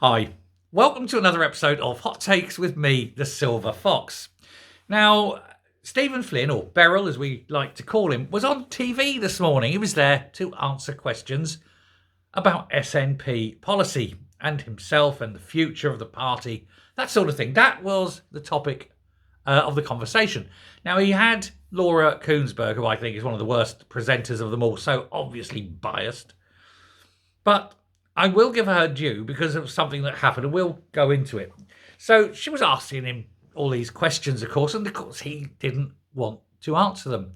Hi, welcome to another episode of Hot Takes with me, the Silver Fox. Now, Stephen Flynn, or Beryl as we like to call him, was on TV this morning. He was there to answer questions about SNP policy and himself and the future of the party, that sort of thing. That was the topic of the conversation. Now, he had Laura Kuenssberg, who I think is one of the worst presenters of them all, so obviously biased. But I will give her due because of something that happened, and we'll go into it. So she was asking him all these questions, of course, and of course he didn't want to answer them.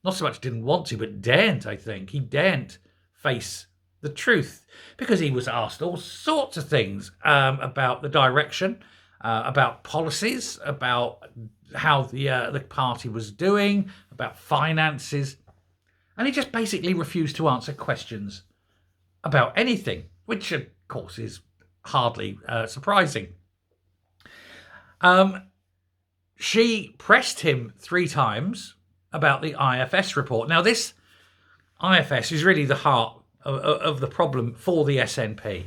Not so much didn't want to, but daren't, I think. He daren't face the truth because he was asked all sorts of things about the direction, about policies, about how the party was doing, about finances. And he just basically refused to answer questions about anything, which of course is hardly surprising. She pressed him 3 times about the IFS report. Now, this IFS is really the heart of the problem for the SNP.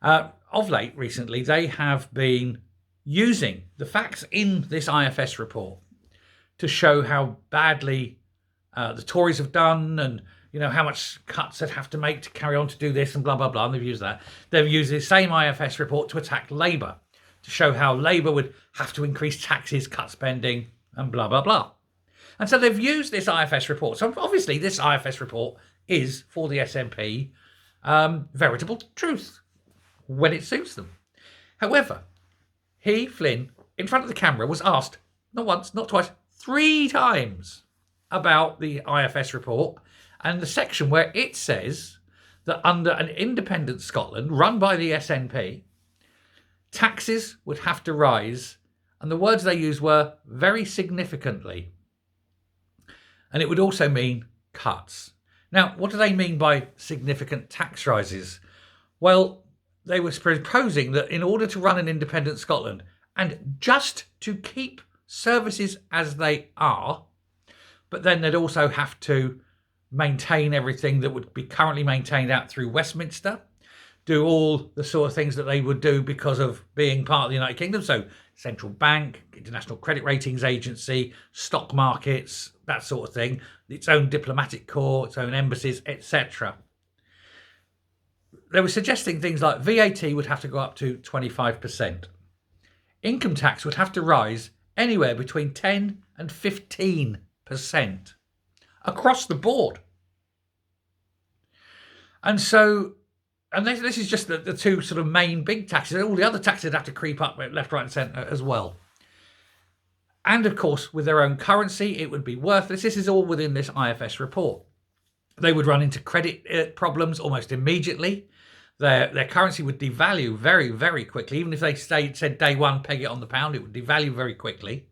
Of late, recently, they have been using the facts in this IFS report to show how badly the Tories have done and how much cuts they'd have to make to carry on to do this and blah, blah, blah. And they've used that. They've used the same IFS report to attack Labour, to show how Labour would have to increase taxes, cut spending, and blah, blah, blah. And so they've used this IFS report. So obviously this IFS report is, for the SNP, veritable truth when it suits them. However, he, Flynn, in front of the camera, was asked, not once, not twice, 3 times about the IFS report and the section where it says that under an independent Scotland run by the SNP, taxes would have to rise, and the words they used were very significantly. And it would also mean cuts. Now, what do they mean by significant tax rises? Well, they were proposing that in order to run an independent Scotland, and just to keep services as they are, but then they'd also have to maintain everything that would be currently maintained out through Westminster, do all the sort of things that they would do because of being part of the United Kingdom. So central bank, international credit ratings agency, stock markets, that sort of thing, its own diplomatic corps, its own embassies, etc. They were suggesting things like VAT would have to go up to 25%. Income tax would have to rise anywhere between 10 and 15% across the board. And so, and this is just the 2 sort of main big taxes. All the other taxes would have to creep up left, right and centre as well. And of course, with their own currency, it would be worthless. This is all within this IFS report. They would run into credit problems almost immediately. Their currency would devalue very, very quickly. Even if they said day one, peg it on the pound, it would devalue very quickly.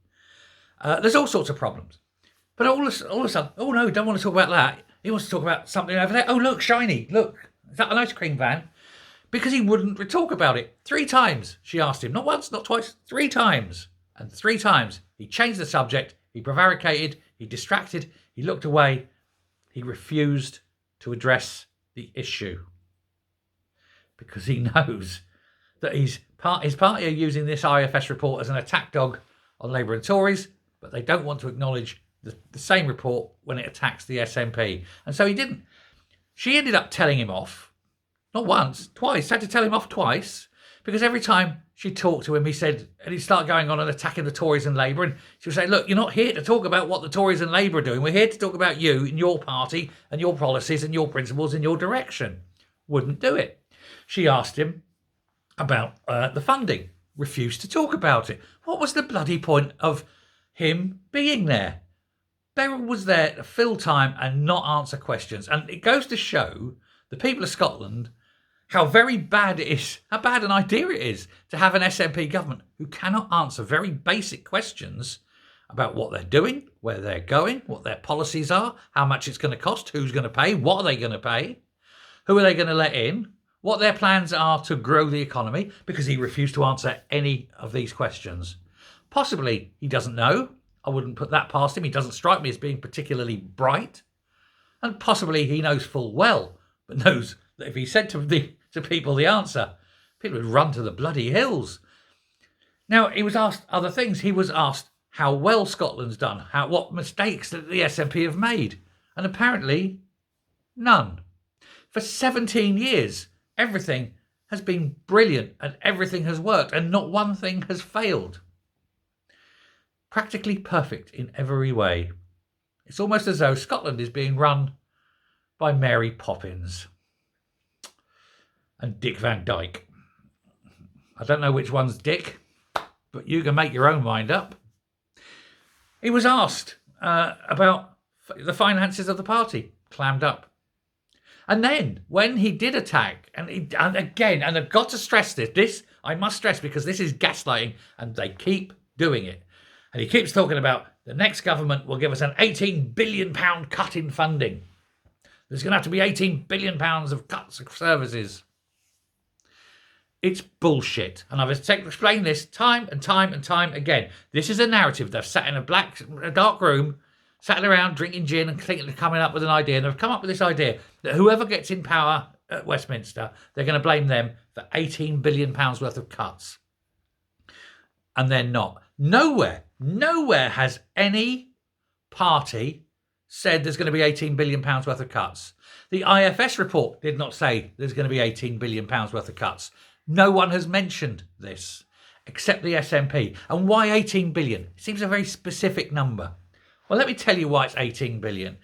There's all sorts of problems. But all of a sudden, oh no, don't want to talk about that. He wants to talk about something over there. Oh, look, shiny. Look, is that an ice cream van? Because he wouldn't talk about it. 3 times she asked him. Not once, not twice, 3 times. And 3 times he changed the subject. He prevaricated. He distracted. He looked away. He refused to address the issue. Because he knows that his party are using this IFS report as an attack dog on Labour and Tories, but they don't want to acknowledge the same report when it attacks the SNP. And so he didn't. She ended up telling him off. Not once, twice. Had to tell him off twice. Because every time she talked to him, he said, and he'd start going on and attacking the Tories and Labour. And she would say, look, you're not here to talk about what the Tories and Labour are doing. We're here to talk about you and your party and your policies and your principles and your direction. Wouldn't do it. She asked him about the funding. Refused to talk about it. What was the bloody point of him being there? Beryl was there to fill time and not answer questions. And it goes to show the people of Scotland how very bad it is, how bad an idea it is to have an SNP government who cannot answer very basic questions about what they're doing, where they're going, what their policies are, how much it's going to cost, who's going to pay, what are they going to pay, who are they going to let in, what their plans are to grow the economy, because he refused to answer any of these questions. Possibly he doesn't know. I wouldn't put that past him. He doesn't strike me as being particularly bright. And possibly he knows full well, but knows that if he said to people the answer, People would run to the bloody hills. Now, he was asked other things. He was asked how well Scotland's done, what mistakes that the SNP have made. And apparently, none. For 17 years, everything has been brilliant and everything has worked and not one thing has failed. Practically perfect in every way. It's almost as though Scotland is being run by Mary Poppins and Dick Van Dyke. I don't know which one's Dick, but you can make your own mind up. He was asked about the finances of the party, clammed up. And then when he did attack, and I've got to stress this I must stress because this is gaslighting and they keep doing it. And he keeps talking about the next government will give us an £18 billion cut in funding. There's going to have to be £18 billion of cuts of services. It's bullshit. And I've explained this time and time and time again. This is a narrative. They've sat in a dark room, sat around drinking gin and thinking they're coming up with an idea. And they've come up with this idea that whoever gets in power at Westminster, they're going to blame them for £18 billion worth of cuts. And they're not. Nowhere has any party said there's going to be £18 billion worth of cuts. The IFS report did not say there's going to be £18 billion worth of cuts. No one has mentioned this except the SNP. And why 18 billion? It seems a very specific number. Well, let me tell you why it's 18 billion.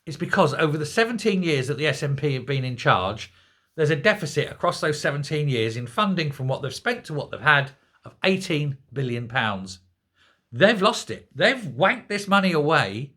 It's because over the 17 years that the SNP have been in charge, there's a deficit across those 17 years in funding from what they've spent to what they've had of £18 billion. They've lost it. They've wanked this money away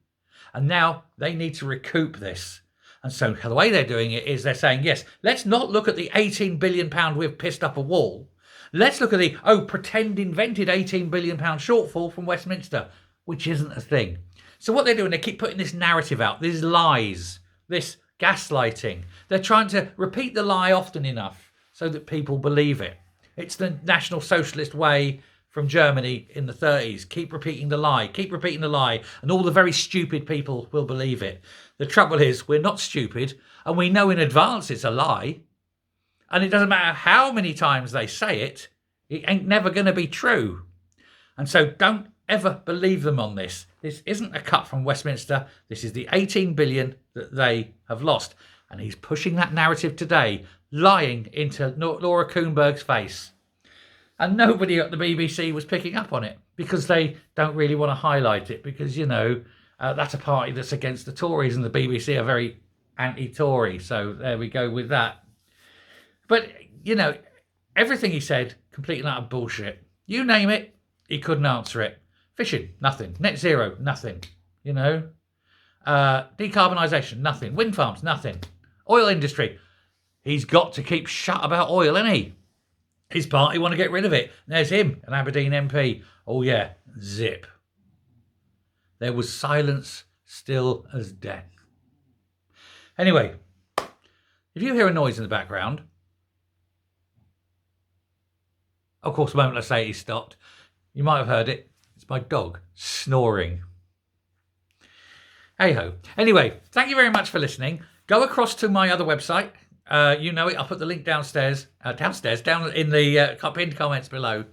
and now they need to recoup this. And so the way they're doing it is they're saying, yes, let's not look at the £18 billion we've pissed up a wall. Let's look at the, pretend invented £18 billion shortfall from Westminster, which isn't a thing. So what they're doing, they keep putting this narrative out, these lies, this gaslighting. They're trying to repeat the lie often enough so that people believe it. It's the National Socialist way from Germany in the 30s. Keep repeating the lie, and all the very stupid people will believe it. The trouble is, we're not stupid, and we know in advance it's a lie. And it doesn't matter how many times they say it, it ain't never going to be true. And so don't ever believe them on this. This isn't a cut from Westminster. This is the 18 billion that they have lost. And he's pushing that narrative today, lying into Laura Kuenberg's face. And nobody at the BBC was picking up on it because they don't really want to highlight it because, that's a party that's against the Tories and the BBC are very anti-Tory. So there we go with that. But, everything he said, complete and utter bullshit. You name it, he couldn't answer it. Fishing, nothing. Net zero, nothing. Decarbonisation, nothing. Wind farms, nothing. Oil industry, he's got to keep shut about oil, isn't he? His party want to get rid of it. There's him, an Aberdeen MP. Oh yeah, zip. There was silence, still as death. Anyway, if you hear a noise in the background, of course, the moment I say he stopped, you might have heard it. It's my dog snoring. Hey-ho. Anyway, thank you very much for listening. Go across to my other website. You know it. I'll put the link down in the pinned comments below.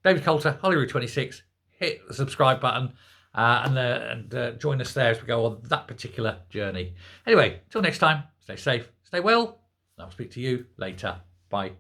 David Coulter, Holyrood 26. Hit the subscribe button and join us there as we go on that particular journey. Anyway, till next time, stay safe, stay well, and I'll speak to you later. Bye.